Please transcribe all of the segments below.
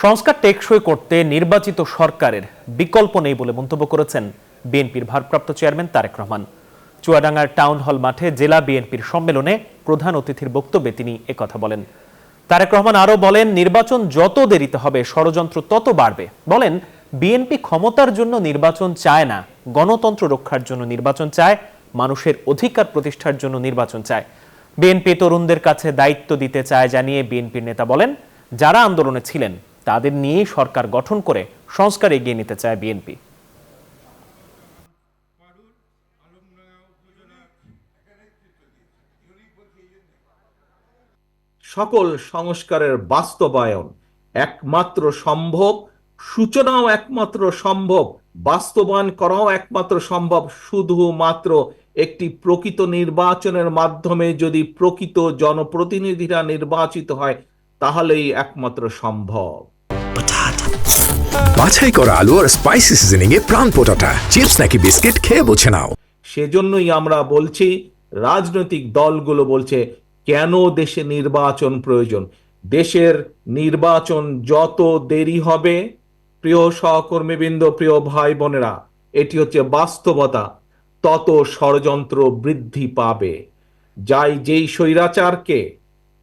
সংস্কার টেকসই করতে নির্বাচিত সরকারের বিকল্প নেই বলে মন্তব্য করেছেন বিএনপির ভারপ্রাপ্ত চেয়ারম্যান তারেক রহমান। চুয়াডাঙ্গার টাউন হল মাঠে জেলা বিএনপির সম্মেলনে প্রধান অতিথির বক্তব্যে তিনি একথা বলেন। তারেক রহমান আরও বলেন, নির্বাচন যত দেরিতে হবে ষড়যন্ত্র তত বাড়বে। বলেন, বিএনপি ক্ষমতার জন্য নির্বাচন চায় না, গণতন্ত্র রক্ষার জন্য নির্বাচন চায়, মানুষের অধিকার প্রতিষ্ঠার জন্য নির্বাচন চায়। বিএনপি তরুণদের কাছে দায়িত্ব দিতে চায় জানিয়ে বিএনপির নেতা বলেন, যারা আন্দোলনে ছিলেন তাদের নিয়েই সরকার গঠন করে সংস্কার এগিয়ে নিতে চায় বিএনপি। সকল সংস্কারের বাস্তবায়ন একমাত্র সম্ভব, সূচনাও একমাত্র সম্ভব, বাস্তবায়ন করাও একমাত্র সম্ভব শুধুমাত্র একটি প্রকৃত নির্বাচনের মাধ্যমে। যদি প্রকৃত জনপ্রতিনিধিরা নির্বাচিত হয় তাহলেই একমাত্র সম্ভব। বাছাই করা আলু আর স্পাইসি সিজনিং এ প্রাণ পোটাটা চিপস নাকি বিস্কিট খেয়ে বোঝে নাও। সেজন্যই আমরা বলছি, রাজনৈতিক দলগুলো বলছে কেন দেশে নির্বাচন প্রয়োজন। দেশের নির্বাচন যত দেরি হবে, প্রিয় সহকর্মীবৃন্দ, প্রিয় ভাই বোনেরা, এটি হচ্ছে বাস্তবতা, তত ষড়যন্ত্র বৃদ্ধি পাবে।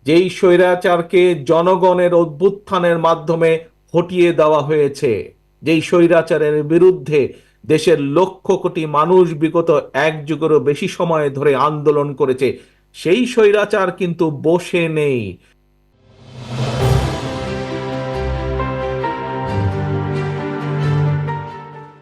যেই স্বৈরাচারকে জনগণের অভ্যুত্থানের মাধ্যমে হটিয়ে দেওয়া হয়েছে, যেই স্বৈরাচারের বিরুদ্ধে দেশের লক্ষ কোটি মানুষ বিগত এক যুগেরও বেশি সময় ধরে আন্দোলন করেছে, সেই স্বৈরাচার কিন্তু বসে নেই।